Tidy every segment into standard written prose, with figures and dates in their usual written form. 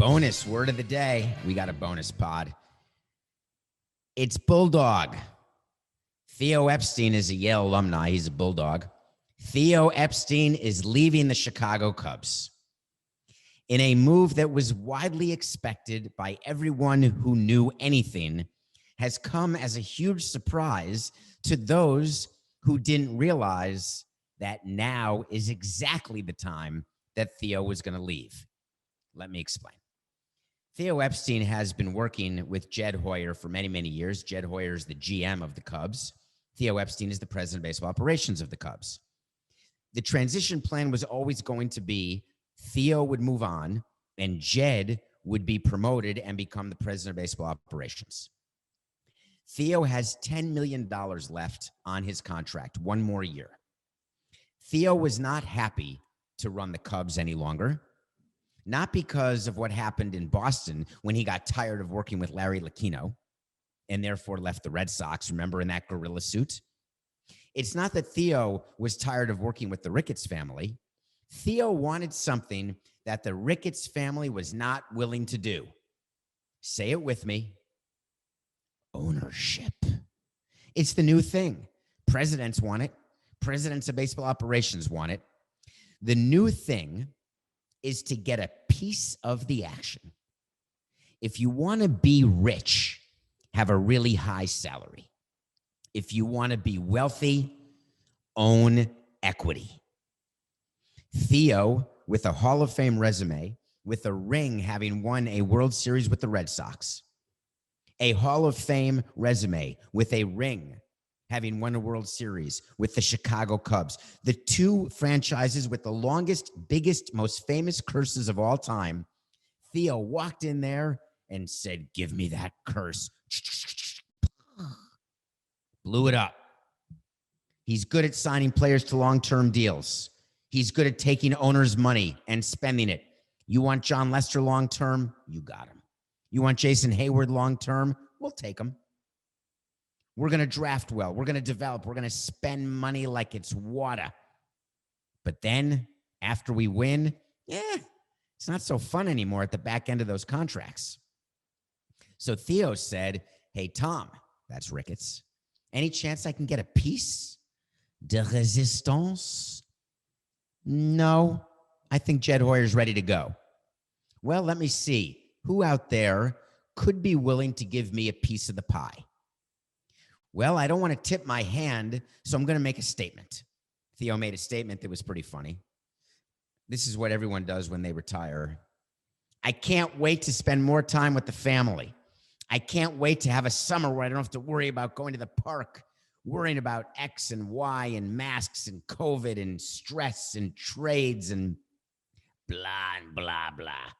Bonus word of the day. We got a bonus pod. It's Bulldog. Theo Epstein is a Yale alumni. He's a Bulldog. Theo Epstein is leaving the Chicago Cubs in a move that was widely expected by everyone who knew anything, has come as a huge surprise to those who didn't realize that now is exactly the time that Theo was going to leave. Let me explain. Theo Epstein has been working with Jed Hoyer for many, many years. Jed Hoyer is the GM of the Cubs. Theo Epstein is the president of baseball operations of the Cubs. The transition plan was always going to be Theo would move on and Jed would be promoted and become the president of baseball operations. Theo has $10 million left on his contract, one more year. Theo was not happy to run the Cubs any longer. Not because of what happened in Boston when he got tired of working with Larry Lucchino and therefore left the Red Sox, remember, in that gorilla suit? It's not that Theo was tired of working with the Ricketts family. Theo wanted something that the Ricketts family was not willing to do. Say it with me. Ownership. It's the new thing. Presidents want it. Presidents of baseball operations want it. The new thing is to get a piece of the action. If you want to be rich, have a really high salary. If you want to be wealthy, own equity. Theo, with a Hall of Fame resume, with a ring having won a World Series with the Red Sox, a Hall of Fame resume with a ring having won a World Series with the Chicago Cubs, the two franchises with the longest, biggest, most famous curses of all time. Theo walked in there and said, "Give me that curse." Blew it up. He's good at signing players to long-term deals. He's good at taking owners' money and spending it. You want John Lester long-term? You got him. You want Jason Hayward long-term? We'll take him. We're going to draft well. We're going to develop. We're going to spend money like it's water. But then after we win, it's not so fun anymore at the back end of those contracts. So Theo said, "Hey, Tom," that's Ricketts, "any chance I can get a piece de resistance?" "No, I think Jed Hoyer's ready to go." "Well, let me see. Who out there could be willing to give me a piece of the pie?" "Well, I don't want to tip my hand, so I'm going to make a statement." Theo made a statement that was pretty funny. This is what everyone does when they retire. "I can't wait to spend more time with the family. I can't wait to have a summer where I don't have to worry about going to the park, worrying about X and Y and masks and COVID and stress and trades and blah and blah, blah."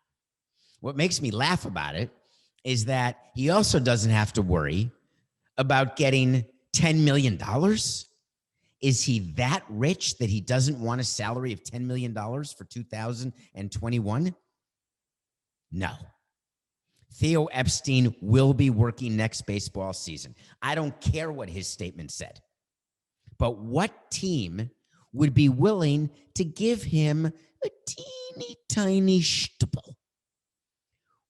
What makes me laugh about it is that he also doesn't have to worry about getting $10 million. Is he that rich that he doesn't want a salary of $10 million for 2021? No. Theo Epstein will be working next baseball season. I don't care what his statement said. But what team would be willing to give him a teeny tiny stipple?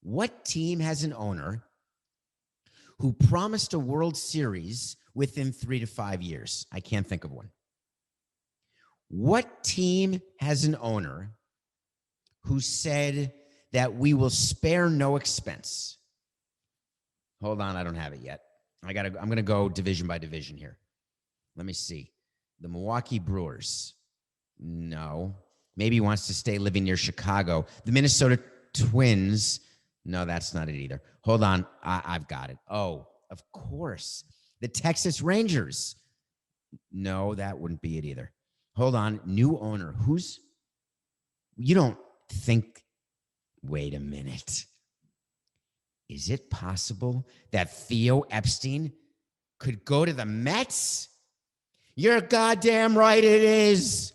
What team has an owner who promised a World Series within 3 to 5 years? I can't think of one. What team has an owner who said that we will spare no expense? Hold on, I don't have it yet. I'm going to go division by division here. Let me see. The Milwaukee Brewers. No. Maybe he wants to stay living near Chicago. The Minnesota Twins. No, that's not it either. Hold on. I've got it. Oh, of course. The Texas Rangers. No, that wouldn't be it either. Hold on. New owner. You don't think, wait a minute. Is it possible that Theo Epstein could go to the Mets? You're goddamn right it is.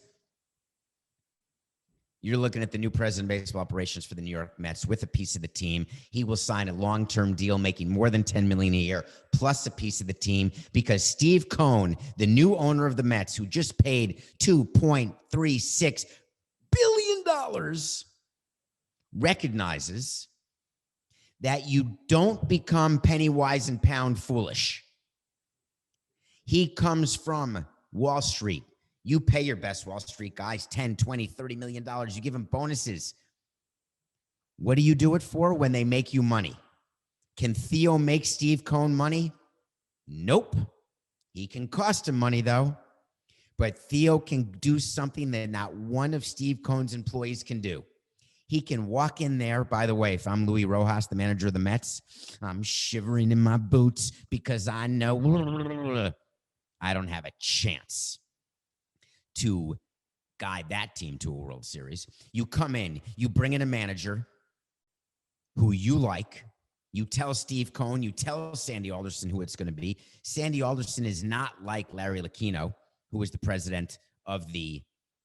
You're looking at the new president of baseball operations for the New York Mets with a piece of the team. He will sign a long-term deal making more than $10 million a year, plus a piece of the team, because Steve Cohen, the new owner of the Mets, who just paid $2.36 billion, recognizes that you don't become penny wise and pound foolish. He comes from Wall Street. You pay your best Wall Street guys 10, 20, $30 million. You give them bonuses. What do you do it for? When they make you money. Can Theo make Steve Cohen money? Nope. He can cost him money, though. But Theo can do something that not one of Steve Cohen's employees can do. He can walk in there. By the way, if I'm Luis Rojas, the manager of the Mets, I'm shivering in my boots because I know I don't have a chance to guide that team to a World Series. You come in, you bring in a manager who you like. You tell Steve Cohen, you tell Sandy Alderson who it's going to be. Sandy Alderson is not like Larry Lucchino, who was the president of the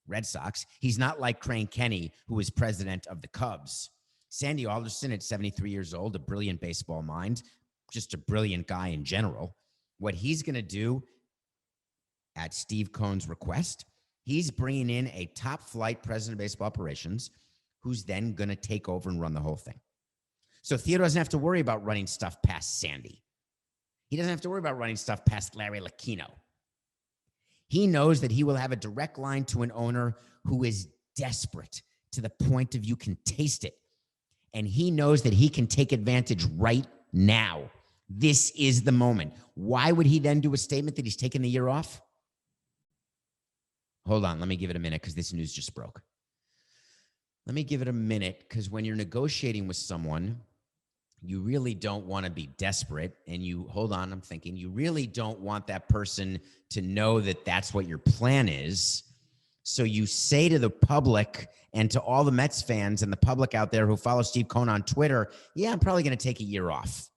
Red Sox. He's not like Crane Kenny, who was president of the Cubs. Sandy Alderson, at 73 years old, a brilliant baseball mind, just a brilliant guy in general. What he's going to do at Steve Cohen's request, he's bringing in a top flight president of baseball operations who's then going to take over and run the whole thing. So Theo doesn't have to worry about running stuff past Sandy. He doesn't have to worry about running stuff past Larry Lucchino. He knows that he will have a direct line to an owner who is desperate to the point of you can taste it. And he knows that he can take advantage right now. This is the moment. Why would he then do a statement that he's taking the year off? Hold on, let me give it a minute because this news just broke. Let me give it a minute because when you're negotiating with someone, you really don't want to be desperate. And you, hold on, I'm thinking, you really don't want that person to know that that's what your plan is. So you say to the public and to all the Mets fans and the public out there who follow Steve Cohen on Twitter, yeah, I'm probably going to take a year off.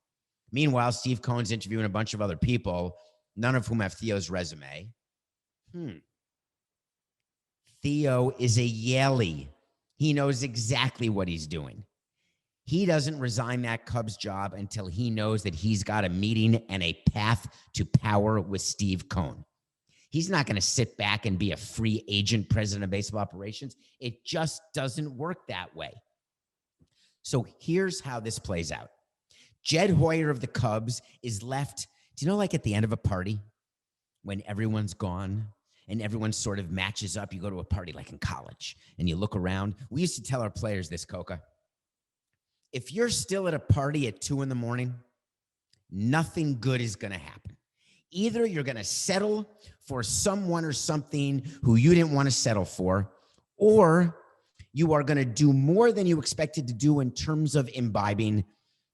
Meanwhile, Steve Cohen's interviewing a bunch of other people, none of whom have Theo's resume. Theo is a Yaley. He knows exactly what he's doing. He doesn't resign that Cubs job until he knows that he's got a meeting and a path to power with Steve Cohen. He's not going to sit back and be a free agent president of baseball operations. It just doesn't work that way. So here's how this plays out. Jed Hoyer of the Cubs is left, do you know, like at the end of a party when everyone's gone and everyone sort of matches up? You go to a party like in college and you look around. We used to tell our players this, Coca. If you're still at a party at 2 a.m, nothing good is going to happen. Either you're going to settle for someone or something who you didn't want to settle for, or you are going to do more than you expected to do in terms of imbibing,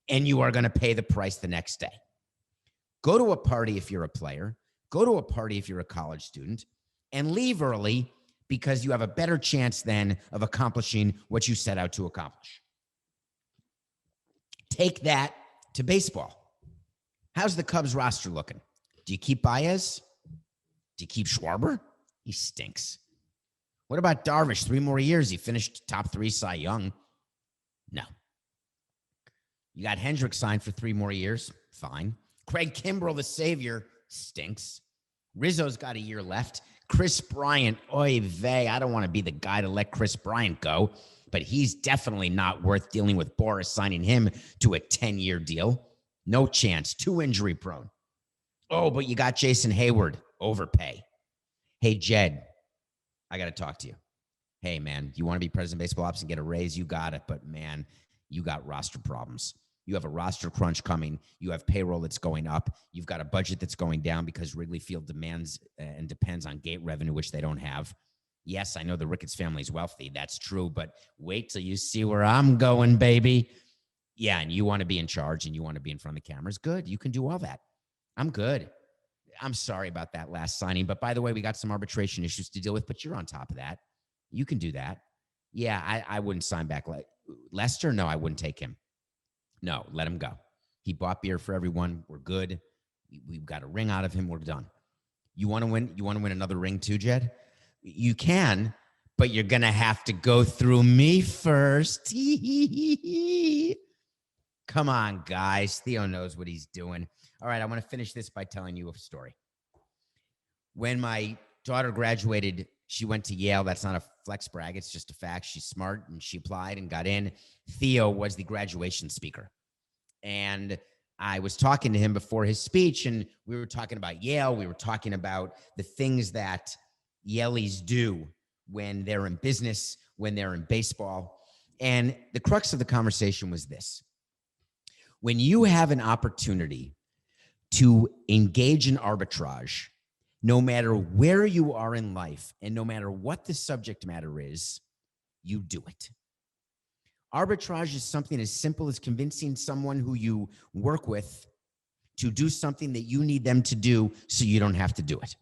and you are going to pay the price the next day. Go to a party if you're a player. Go to a party if you're a college student, and leave early because you have a better chance then of accomplishing what you set out to accomplish. Take that to baseball. How's the Cubs roster looking? Do you keep Baez? Do you keep Schwarber? He stinks. What about Darvish? 3 more years. He finished top 3 Cy Young. No. You got Hendricks signed for 3 more years. Fine. Craig Kimbrell, the savior, stinks. Rizzo's got a year left. Chris Bryant, oy vey. I don't want to be the guy to let Chris Bryant go, but he's definitely not worth dealing with Boris signing him to a 10-year deal. No chance. Too injury prone. Oh, but you got Jason Hayward. Overpay. Hey, Jed, I got to talk to you. Hey, man, you want to be president of baseball ops and get a raise? You got it. But, man, you got roster problems. You have a roster crunch coming. You have payroll that's going up. You've got a budget that's going down because Wrigley Field demands and depends on gate revenue, which they don't have. Yes, I know the Ricketts family is wealthy. That's true. But wait till you see where I'm going, baby. Yeah, and you want to be in charge and you want to be in front of the cameras. Good. You can do all that. I'm good. I'm sorry about that last signing. But by the way, we got some arbitration issues to deal with, but you're on top of that. You can do that. Yeah, I wouldn't sign back. Lester, no, I wouldn't take him. No, let him go. He bought beer for everyone. We're good. We've got a ring out of him. We're done. You want to win? You want to win another ring too, Jed? You can, but you're going to have to go through me first. Come on, guys. Theo knows what he's doing. All right, I want to finish this by telling you a story. When my daughter graduated, she went to Yale. That's not a flex brag. It's just a fact. She's smart, and she applied and got in. Theo was the graduation speaker. And I was talking to him before his speech, and we were talking about Yale. We were talking about the things that Yaleys do when they're in business, when they're in baseball. And the crux of the conversation was this. When you have an opportunity to engage in arbitrage, no matter where you are in life and no matter what the subject matter is, you do it. Arbitrage is something as simple as convincing someone who you work with to do something that you need them to do so you don't have to do it.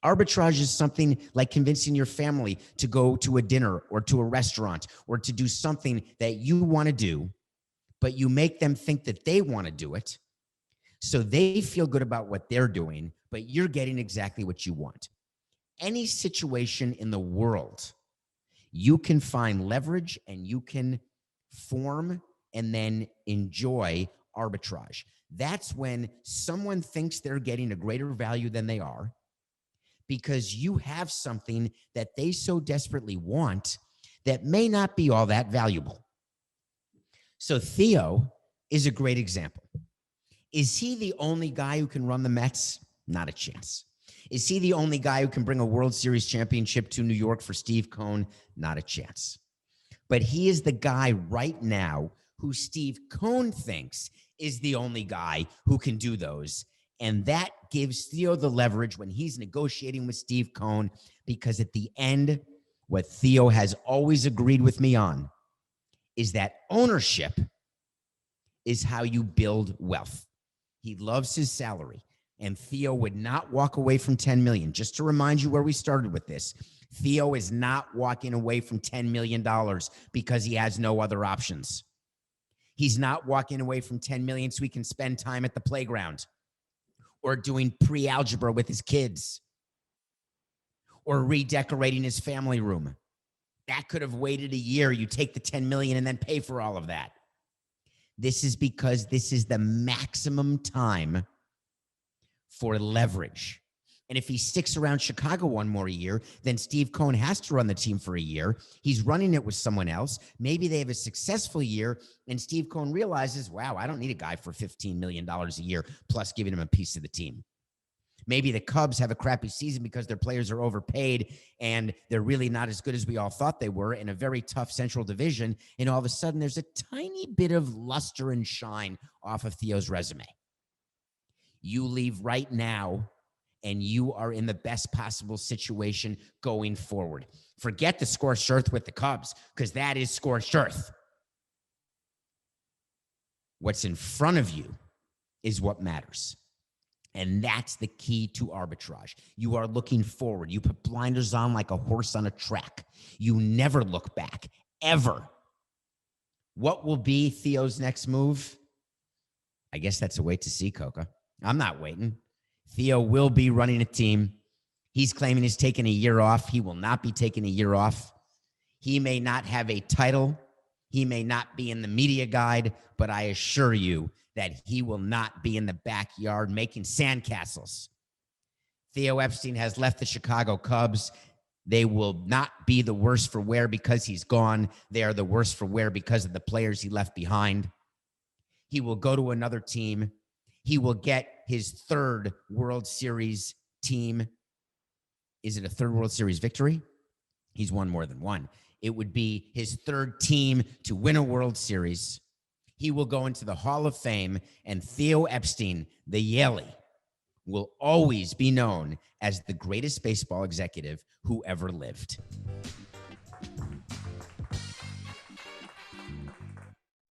Arbitrage is something like convincing your family to go to a dinner or to a restaurant or to do something that you want to do, but you make them think that they want to do it so they feel good about what they're doing, but you're getting exactly what you want. Any situation in the world, you can find leverage and you can form and then enjoy arbitrage. That's when someone thinks they're getting a greater value than they are because you have something that they so desperately want that may not be all that valuable. So Theo is a great example. Is he the only guy who can run the Mets? Not a chance. Is he the only guy who can bring a World Series championship to New York for Steve Cohen? Not a chance. But he is the guy right now who Steve Cohen thinks is the only guy who can do those. And that gives Theo the leverage when he's negotiating with Steve Cohen, because at the end, what Theo has always agreed with me on is that ownership is how you build wealth. He loves his salary, and Theo would not walk away from 10 million. Just to remind you where we started with this, Theo is not walking away from $10 million because he has no other options. He's not walking away from 10 million so he can spend time at the playground or doing pre-algebra with his kids or redecorating his family room. That could have waited a year. You take the 10 million and then pay for all of that. This is because this is the maximum time for leverage. And if he sticks around Chicago one more year, then Steve Cohen has to run the team for a year. He's running it with someone else. Maybe they have a successful year, and Steve Cohen realizes, wow, I don't need a guy for $15 million a year, plus giving him a piece of the team. Maybe the Cubs have a crappy season because their players are overpaid and they're really not as good as we all thought they were in a very tough Central Division. And all of a sudden, there's a tiny bit of luster and shine off of Theo's resume. You leave right now, and you are in the best possible situation going forward. Forget the scorched earth with the Cubs, because that is scorched earth. What's in front of you is what matters. And that's the key to arbitrage. You are looking forward. You put blinders on like a horse on a track. You never look back, ever. What will be Theo's next move? I guess that's a wait to see, Coca. I'm not waiting. Theo will be running a team. He's claiming he's taking a year off. He will not be taking a year off. He may not have a title. He may not be in the media guide, but I assure you that he will not be in the backyard making sandcastles. Theo Epstein has left the Chicago Cubs. They will not be the worse for wear because he's gone. They are the worse for wear because of the players he left behind. He will go to another team. He will get his third World Series team. Is it a third World Series victory? He's won more than one. It would be his third team to win a World Series. He will go into the Hall of Fame, and Theo Epstein, the Yalie, will always be known as the greatest baseball executive who ever lived.